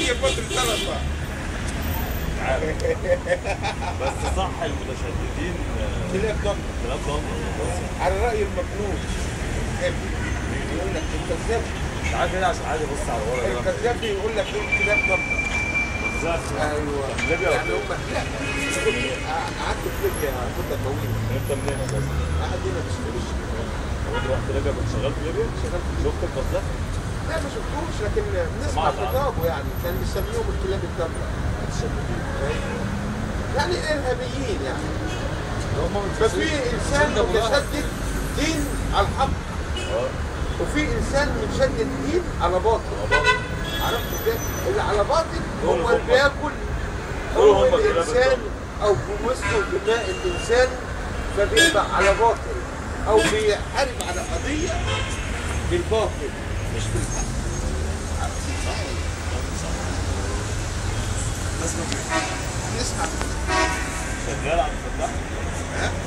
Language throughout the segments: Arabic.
هي فترة سلطة. عارف. بس صح المتشددين كلاب ضمن. كلاب ضمن على رأي المجنون يقول لك الكذاب. تعال كده عشان عادي بص على ورا كده. الكذاب يقول لك دول كلاب ضمن. بالظبط. ايوه. ليبيا يعني هم لا قعدت في ليبيا مدة طويلة. انت منين اساسا؟ قاعد هنا في اسكندرية. هو انت رحت ليبيا كنت شغال في ليبيا؟ شغال في شفت القذافي؟ لا ما شفتوش لكن بنسمع خطابه يعني كان بيسميهم الكلاب الضمن. متشددين. يعني ارهابيين يعني. ففي انسان متشدد دين على الحق. وفي انسان متشدد دين على باطل. عرفت ازاي؟ اللي على باطل هو اللي بياكل هو الانسان او بيمثل دماء الانسان فبيبقى على باطل او بيحارب على قضيه بالباطل مش بالحق. نسمع شغال عم الفتاح؟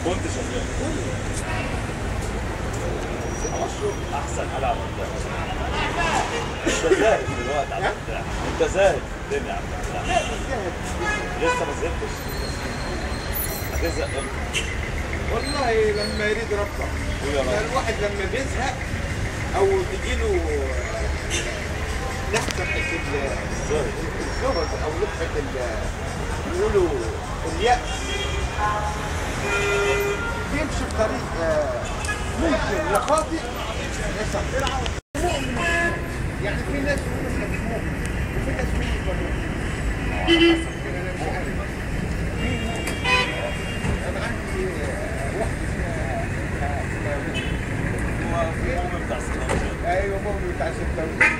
كنت شغال. احسن حاجه عملتها. انت زاهد دلوقتي على الفتاح. انت زاهد في الدنيا على الفتاح. لا بتجاهد لسه ما زهقتش. هتزهق امتى؟ والله لما يريد ربك. الواحد لما بيزهق او تجيله نحسة الزهد او نحسة يقولوا اليأس بيمشي في طريق ممكن يا خاطئ يا صح. يعني في ناس مش مؤمن وفي ناس مش مؤمن. انا عندي واحدة مؤمن بتاع السندوتشات. ايوه مؤمن بتاع السندوتشات.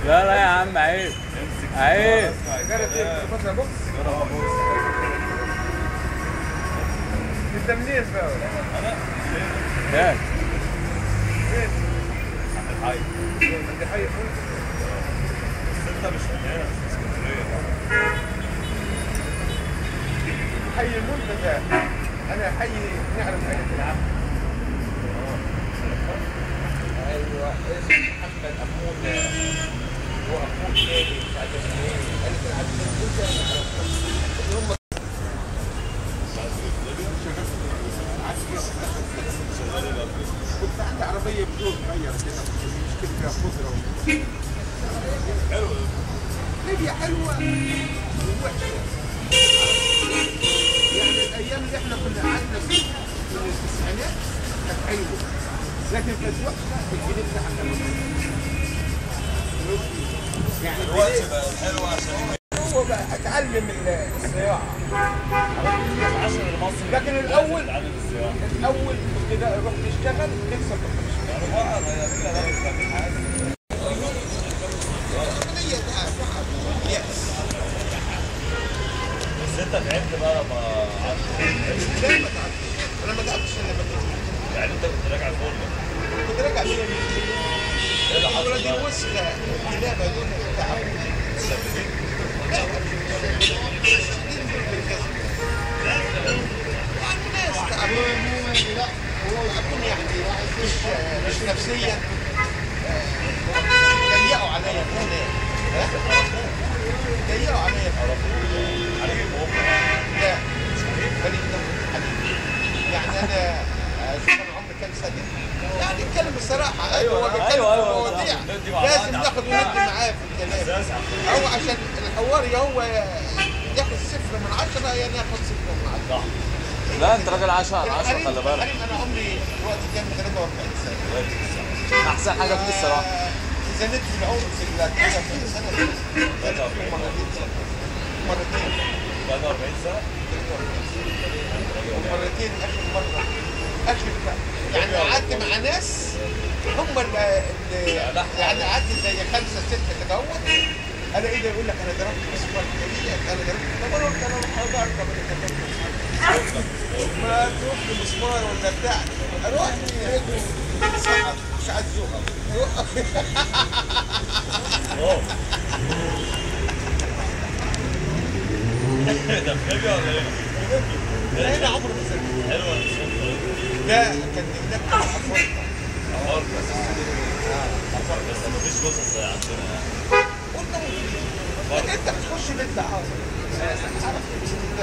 لا لا يا عم عيب عيب. جرت ايه بص بص. انت منين بقى؟ انا ده فين؟ عند الحي. عند حي فوق. بس انت مش من هنا في اسكندريه. حي المنتزه. انا حي نعرف حي العبد. ايوه اسم محمد امون واخوه الثاني مش عارف اسمه ايه. قال لك العبد المنتزه اللي هم كنت عندي عربيه بدون صغيره كده مشكله فيها خضره حلو. ليبيا حلوه ووحشه. يعني الايام اللي احنا كنا قعدنا فيها من التسعينات كانت حلوه لكن كانت وحشه. الجنيه بتاعها كان يعني دلوقتي بقى حلو عشان هو بقى اتعلم الصياعه. عشان المصري. لكن الاول اتعلم الصياعه. الاول كنت روح تشتغل تكسب بس انت تعبت بقى لما قعدت. لا ما تعبتش. انا ما تعبتش الا لما تعبت. يعني انت كنت راجع الفرن. كنت راجع من ايه اللي حصل ولاد بقى؟ الوسخه الكلابه دول تعبوا. متشددين؟ لا الناس تعبون تعبون يعني مش نفسيا. ضيقوا عليا هنا. ضيقوا عليا. عليك ام. لا خليك حبيبي. يعني انا شوف انا عمري كام سنه. يعني نتكلم بصراحه. ايوه هو بيتكلم ايوه في ايوه مواضيع ندي مع لازم بعض. ناخد وندي معاه في الكلام. هو عشان الحوار يا هو ياخد 0 من 10 يا ناخد 0 من 10. صح. لا انت راجل 10 على 10 خلي بالك. انا عمري دلوقتي كام 43 سنه. احسن حاجه فيه الصراحه. زادت في العمر في الكلام في سنه مرتين 43 سنه. ومرتين اخر مره يعني قعدت مع ناس هم اللي يعني قعدت زي 5 6 كده اهوت. انا ايه ده يقول لك انا ضربت مسمار كبير. انا ضربت طب انا قلت انا هقدر طب ما تروح لي مسمار ولا بتاع اروح سقط مش عايز يقف. ده في ليبيا ولا ايه؟ لا هنا عمرو مسافر. حلوه الصوت. ده كان هناك بتاع افارقه. عمار بس بس مفيش قصص زي عندنا يعني. قلنا لكن انت بتخش بنت حاضر اساسا عارف انت.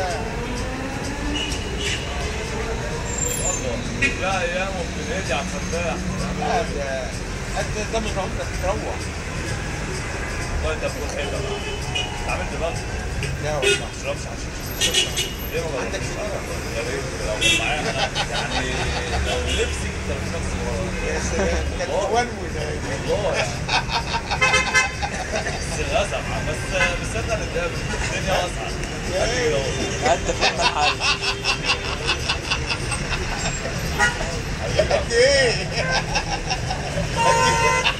لا ايام وفي الهادي على الفتاح. لا ده انت ده من عمرك تروح. والله انت بتقول حلوه بقى. عملت دماغك. لا والله. ما تشربش حشيش. ليه ما عندك جربتش؟ سيجاره؟ يا ريت لو معايا انا يعني لو لبسي كنت هشرب سيجاره. يا سلام كانت تونوي ده. والله بس للاسف بس انا اللي قدام الدنيا واسعه. انت في المحل. قد ايه؟ قد ايه؟